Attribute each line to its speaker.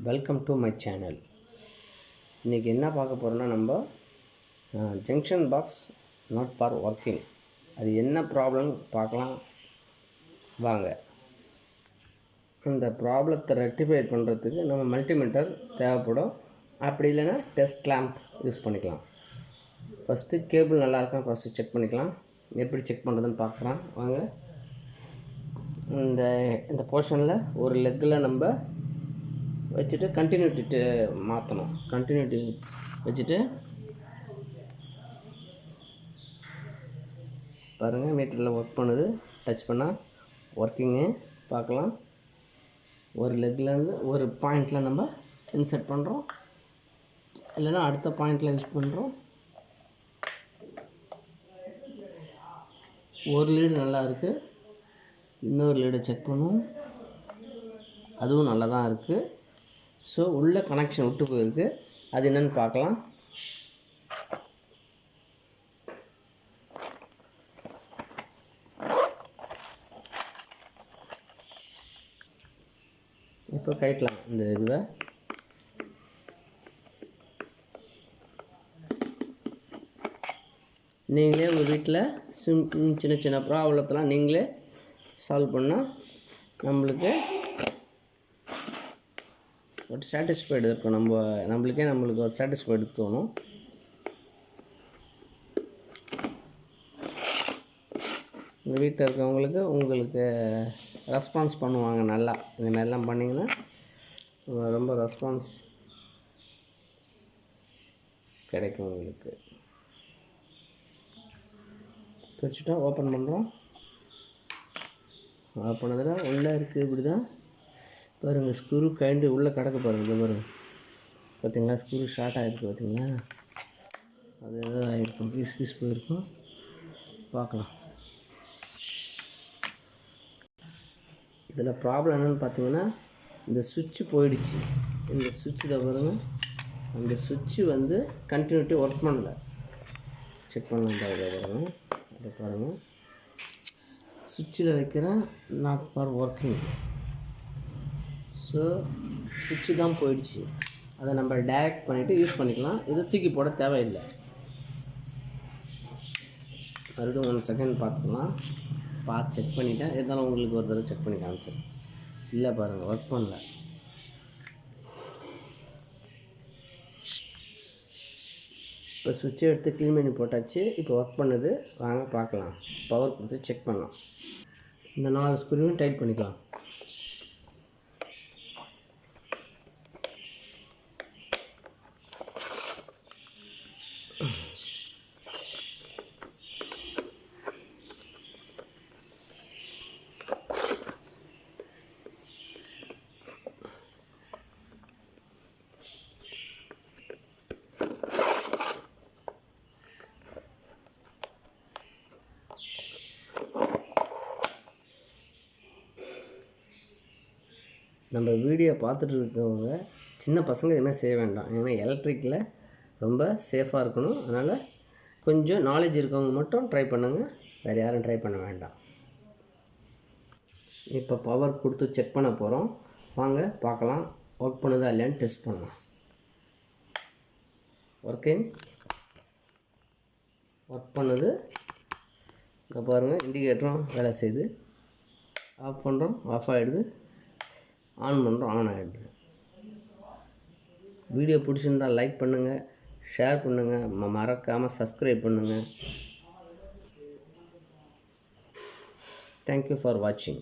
Speaker 1: Welcome to my channel. இன்றைக்கி என்ன பார்க்க போகிறோன்னா, நம்ம junction box not for working, அது என்ன ப்ராப்ளம் பார்க்கலாம் வாங்க. இந்த ப்ராப்ளத்தை ரெக்டிஃபை பண்ணுறதுக்கு நம்ம மல்டிமீட்டர் தேவைப்படும். அப்படி இல்லைன்னா டெஸ்ட் லேம்ப் யூஸ் பண்ணிக்கலாம். ஃபஸ்ட்டு கேபிள் நல்லா இருக்கா ஃபஸ்ட்டு செக் பண்ணிக்கலாம். எப்படி செக் பண்ணுறதுன்னு பார்க்கலாம் வாங்க. இந்த போர்ஷனில் ஒரு லெக்கில் நம்ம வச்சுட்டு கண்டினியூட்டி மாற்றணும். கண்டினியூட்டி வச்சுட்டு பாருங்கள், மீட்டரில் ஒர்க் பண்ணுது. டச் பண்ணால் ஒர்க்கிங்கு பார்க்கலாம். ஒரு லெக்லேருந்து ஒரு பாயிண்டில் நம்ம இன்சர்ட் பண்ணுறோம், இல்லைன்னா அடுத்த பாயிண்டில் யூஸ் பண்ணுறோம். ஒரு லீடு நல்லா இருக்குது, இன்னொரு லீடை செக் பண்ணுவோம், அதுவும் நல்லா தான் இருக்குது. ஸோ உள்ள கனெக்ஷன் விட்டு போயிருக்கு, அது என்னென்னு பார்க்கலாம். இப்போ கட்டலாம் இந்த இதுவை. நீங்களே உங்கள் வீட்டில் சின்ன சின்ன ப்ராப்ளத்தெலாம் நீங்களே சால்வ் பண்ணால் நம்மளுக்கு ஒரு சாட்டிஸ்ஃபைடு இருக்கும். நம்மளுக்கு ஒரு சாட்டிஸ்ஃபைடு தோணும். உங்கள் வீட்டில் இருக்கவங்களுக்கு உங்களுக்கு ரெஸ்பான்ஸ் பண்ணுவாங்க நல்லா. இந்த மாதிரிலாம் பண்ணிங்கன்னா ரொம்ப ரெஸ்பான்ஸ் கிடைக்கும் உங்களுக்கு. பிரிச்சுட்டா ஓப்பன் பண்ணுறோம். ஓப்பன் பண்ணதில் உள்ளே இருக்குது. இப்படி தான் பாருங்கள், ஸ்க்ரூ கைண்டு உள்ளே கிடக்கு பாருங்கள். இது பாருங்கள், பார்த்திங்களா, ஸ்க்ரூ ஷார்ட் ஆகிருக்கு பார்த்திங்களா. அது எதோ ஆகிருக்கும், பீஸ் போயிருக்கும். பார்க்கலாம். இதில் ப்ராப்ளம் என்னென்னு பார்த்தீங்கன்னா, இந்த சுவிட்சு போயிடுச்சு. இந்த சுவிட்சு தான் பாருங்கள், அந்த சுவிட்சு வந்து கண்டினியூட்டி ஒர்க் பண்ணலை. செக் பண்ணலாம் பாருங்கள். அதை பாருங்கள், சுவிட்சில் வைக்கிறேன் நாட் ஃபார் ஒர்க்கிங். ஸோ சுவிட்சு தான் போயிடுச்சு. அதை நம்ம டைரக்ட் பண்ணிவிட்டு யூஸ் பண்ணிக்கலாம். இதை தூக்கி போட தேவையில்லை. மறுபடியும் 1 செகண்ட் பார்த்துக்கலாம். செக் பண்ணிவிட்டேன். இருந்தாலும் உங்களுக்கு ஒரு தடவை செக் பண்ணி காமிச்சேன். இல்லை பாருங்கள், ஒர்க் பண்ணல. இப்போ சுவிட்சை எடுத்து க்ளீன் பண்ணி போட்டாச்சு. இப்போ ஒர்க் பண்ணுது. வாங்க பார்க்கலாம். பவர் கொடுத்து செக் பண்ணலாம். இந்த 4 ஸ்க்ரூவையும் டைட் பண்ணிக்கலாம். நம்ம வீடியோ பார்த்துட்டு இருக்கவங்க சின்ன பசங்க இதுமாதிரி செய்ய வேண்டாம். ஏன்னா எலக்ட்ரிக்கில் ரொம்ப சேஃபாக இருக்கணும். அதனால் கொஞ்சம் நாலேஜ் இருக்கவங்க மட்டும் ட்ரை பண்ணுங்கள், வேறு யாரும் ட்ரை பண்ண வேண்டாம். இப்போ பவர் கொடுத்து செக் பண்ண போகிறோம். வாங்க பார்க்கலாம், ஒர்க் பண்ணுதா இல்லையான்னு டெஸ்ட் பண்ணலாம். ஒர்க் பண்ணுது. இங்கே பாருங்கள், இண்டிகேட்டரும் வேலை செய்யுது. ஆஃப் பண்ணுறோம், ஆஃப் ஆகிடுது. ஆன் பண்ணுறோம், ஆன் ஆகிடுது. வீடியோ பிடிச்சிருந்தால் லைக் பண்ணுங்கள், ஷேர் பண்ணுங்கள், மறக்காமல் சப்ஸ்கிரைப் பண்ணுங்கள். தேங்க்யூ ஃபார் வாட்சிங்.